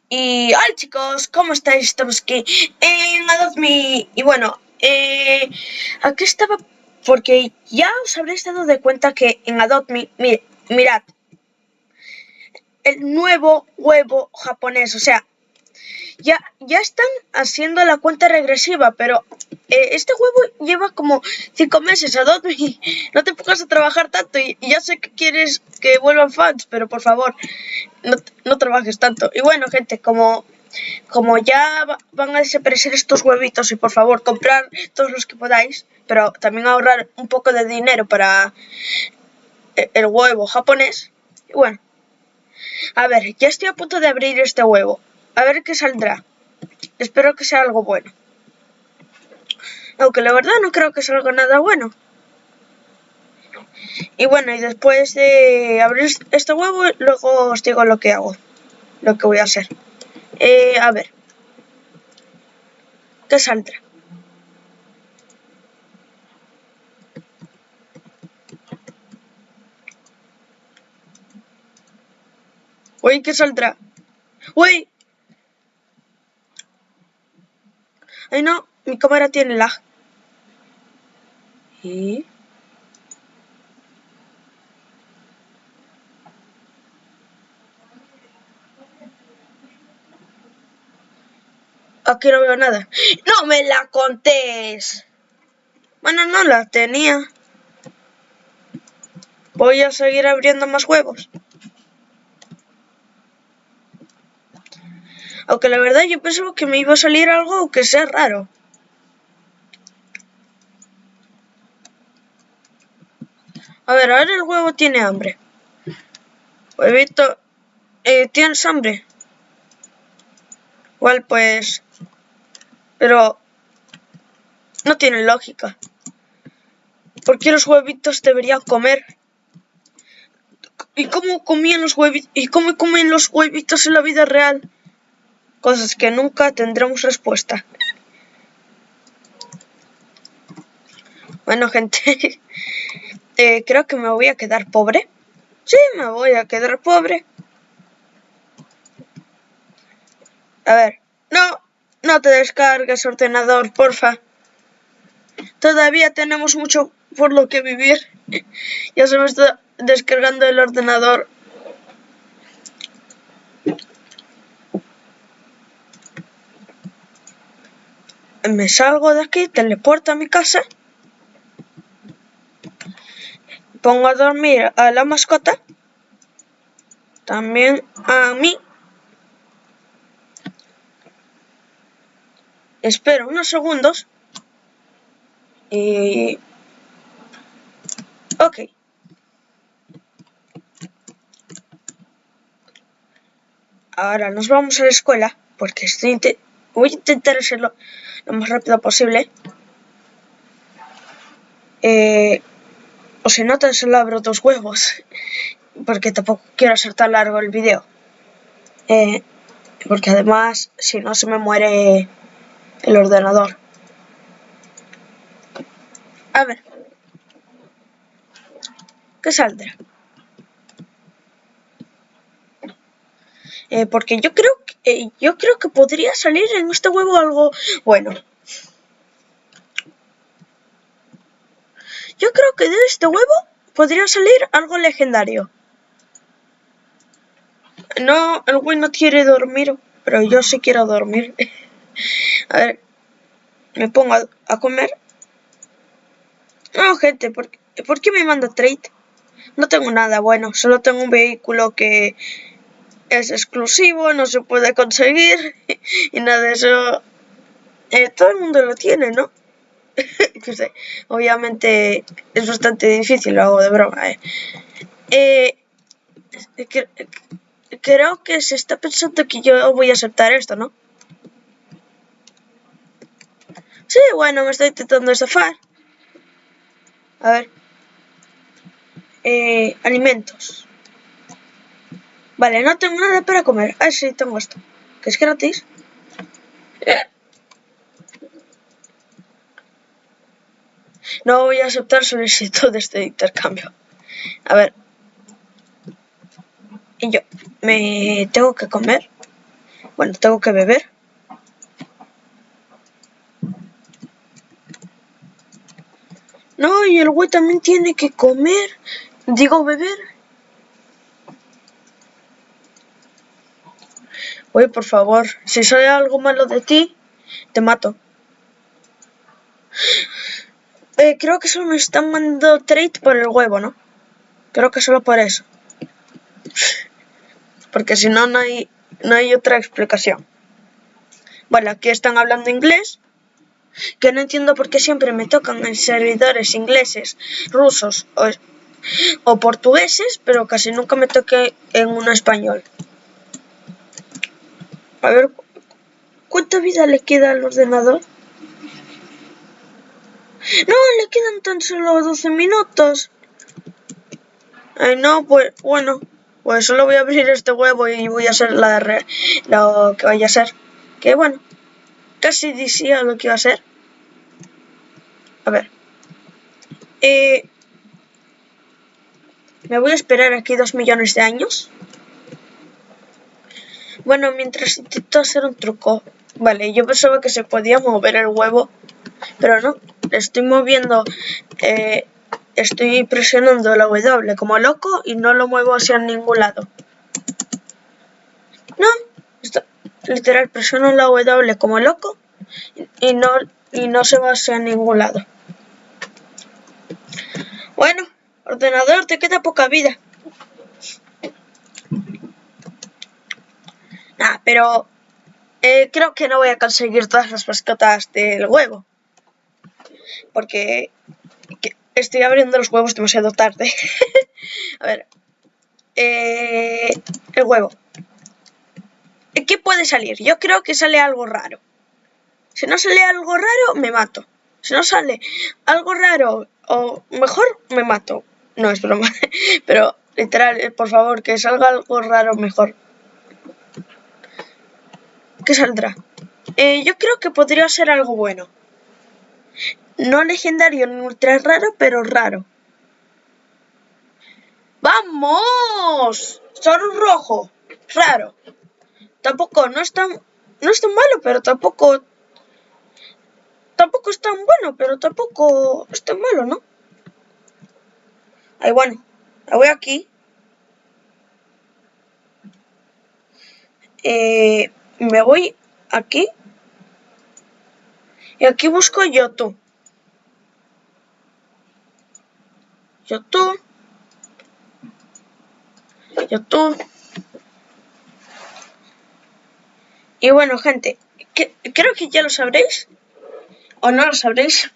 Hola chicos, ¿cómo estáis? Estamos aquí en Adopt Me. Y bueno, aquí estaba porque ya os habréis dado de cuenta que en Adopt Me, mirad, el nuevo huevo japonés, o sea, ya están haciendo la cuenta regresiva, pero este huevo lleva como 5 meses. Adopt Me, no te pongas a trabajar tanto y ya sé que quieres que vuelvan fans, pero por favor, no trabajes tanto. Y bueno, gente, como ya van a desaparecer estos huevitos, y por favor comprar todos los que podáis, pero también ahorrar un poco de dinero para el huevo japonés. Y bueno, a ver, ya estoy a punto de abrir este huevo, a ver qué saldrá. Espero que sea algo bueno, aunque la verdad no creo que salga nada bueno. Y bueno, y después de abrir este huevo, luego os digo lo que hago, lo que voy a hacer. A ver, ¿qué saldrá? Uy, ¿qué saldrá? Uy. Ay no, mi cámara tiene lag. ¿Y? Aquí no veo nada. ¡No me la contés! Bueno, no la tenía. Voy a seguir abriendo más huevos. Aunque la verdad yo pensaba que me iba a salir algo que sea raro. A ver, ahora el huevo tiene hambre. Huevito, ¿tienes hambre? Igual pues... Pero... No tiene lógica. ¿Por qué los huevitos deberían comer? ¿Y cómo comían los huevitos? ¿Y cómo comen los huevitos en la vida real? Cosas que nunca tendremos respuesta. Bueno, gente, creo que me voy a quedar pobre. Sí, me voy a quedar pobre. A ver, no te descargues, ordenador, porfa. Todavía tenemos mucho por lo que vivir. Ya se me está descargando el ordenador. Me salgo de aquí, teleporto a mi casa. Pongo a dormir a la mascota. También a mí. Espero unos segundos. Y... Ok. Ahora nos vamos a la escuela. Porque voy a intentar hacerlo lo más rápido posible. O si no, te solo abro 2 huevos. Porque tampoco quiero hacer tan largo el video. Porque además, si no, se me muere el ordenador. A ver. ¿Qué saldrá? Porque yo creo que podría salir en este huevo algo bueno. Yo creo que de este huevo podría salir algo legendario. No, el güey no quiere dormir, pero yo sí quiero dormir. A ver, me pongo a comer. No, gente, ¿por qué me manda trade? No tengo nada bueno, solo tengo un vehículo que es exclusivo, no se puede conseguir y nada de eso. Todo el mundo lo tiene, ¿no? Que sé, obviamente es bastante difícil, lo hago de broma. Creo que se está pensando que yo voy a aceptar esto, ¿no? Sí, bueno, me está intentando estafar. A ver. Alimentos. Vale, no tengo nada para comer. Ah, sí, tengo esto. Que es gratis. No voy a aceptar solicitudes de intercambio. A ver. Y yo me tengo que comer. Bueno, tengo que beber. No, y el güey también tiene que comer. Digo, beber. Oye, por favor, si sale algo malo de ti, te mato. Creo que solo me están mandando trade por el huevo, ¿no? Creo que solo por eso. Porque si no, no hay otra explicación. Vale, aquí están hablando inglés. Que no entiendo por qué siempre me tocan en servidores ingleses, rusos o portugueses, pero casi nunca me toque en uno español. A ver, ¿cuánta vida le queda al ordenador? No, le quedan tan solo 12 minutos. Ay, no, pues bueno, pues solo voy a abrir este huevo y voy a hacer lo que vaya a ser. Que bueno, casi decía lo que iba a ser. A ver. Me voy a esperar aquí 2 millones de años. Bueno, mientras intento hacer un truco. Vale, yo pensaba que se podía mover el huevo, pero no. Estoy moviendo, estoy presionando la W como loco y no lo muevo hacia ningún lado. No, literal presiono la W como loco y no se va hacia ningún lado. Bueno, ordenador, te queda poca vida. Pero creo que no voy a conseguir todas las mascotas del huevo. Porque estoy abriendo los huevos demasiado tarde. A ver. El huevo. ¿Qué puede salir? Yo creo que sale algo raro. Si no sale algo raro, me mato. Si no sale algo raro o mejor, me mato. No, es broma. Pero, literal, por favor, que salga algo raro mejor. ¿Qué saldrá? Yo creo que podría ser algo bueno. No legendario ni ultra raro, pero raro. ¡Vamos! Solo un rojo. Raro. Tampoco, no es tan malo, pero tampoco es tan bueno, pero tampoco es tan malo, ¿no? Ay, bueno, la voy aquí. Me voy aquí. Y aquí busco YouTube. YouTube. Y bueno, gente, creo que ya lo sabréis. O no lo sabréis.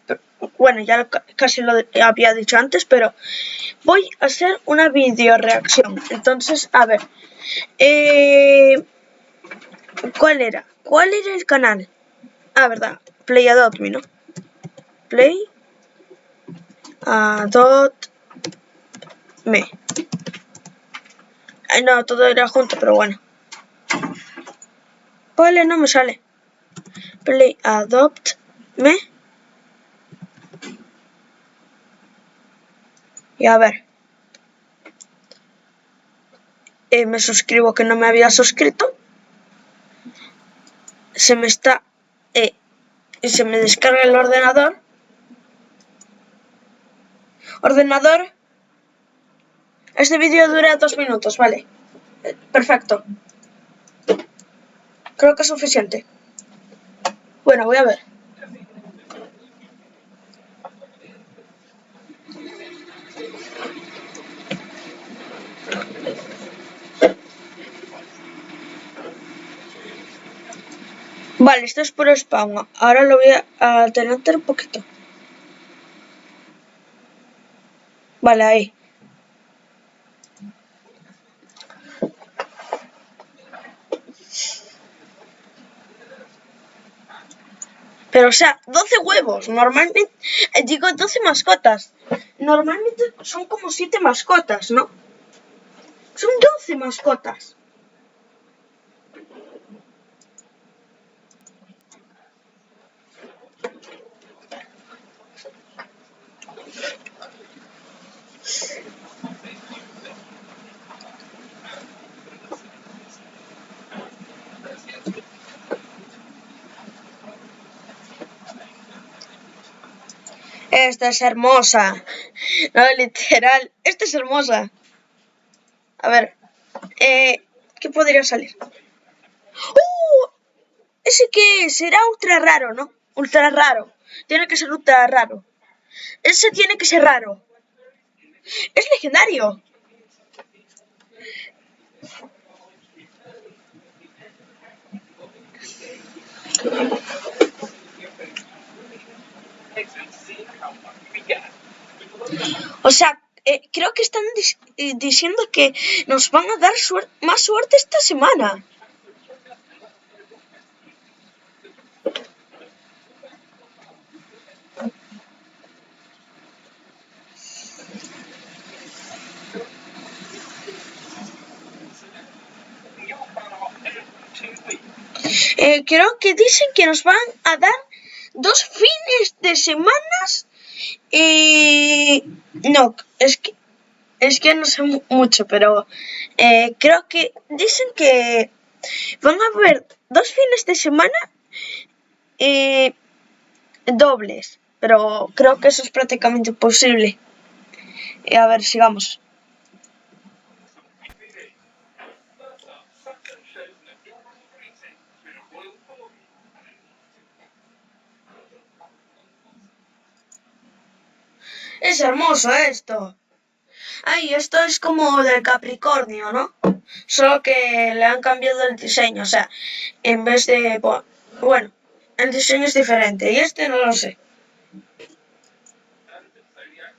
Bueno, ya casi lo había dicho antes, pero voy a hacer una video reacción. Entonces, a ver. ¿Cuál era el canal? Verdad. Play Adopt Me, ¿no? Play Adopt Me. Ay, no, todo era junto, pero bueno. Vale, no me sale. Play Adopt Me. Y a ver. Me suscribo que no me había suscrito. Se me está... se me descarga el ordenador. Ordenador. Este vídeo dura 2 minutos, vale. Perfecto. Creo que es suficiente. Bueno, voy a ver. Vale, esto es puro spam. Ahora lo voy a adelantar un poquito. Vale, ahí. Pero, o sea, 12 huevos. Normalmente, digo 12 mascotas. Normalmente son como 7 mascotas, ¿no? Son 12 mascotas. Esta es hermosa. No, literal. Esta es hermosa. A ver. ¿Qué podría salir? ¡Uh! ¿Ese qué es? Será ultra raro, ¿no? Ultra raro. Tiene que ser ultra raro. Ese tiene que ser raro. Es legendario. O sea, creo que están diciendo que nos van a dar más suerte esta semana. Creo que dicen que nos van a dar 2 fines de semanas. No, es que no sé mucho, pero creo que dicen que van a haber 2 fines de semana dobles, pero creo que eso es prácticamente imposible. A ver, sigamos. Es hermoso esto. Ay, esto es como del Capricornio, ¿no? Solo que le han cambiado el diseño, o sea, en vez de... Bueno, el diseño es diferente y este no lo sé.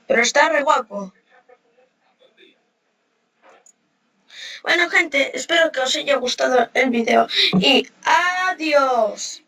Pero está re guapo. Bueno, gente, espero que os haya gustado el video y adiós.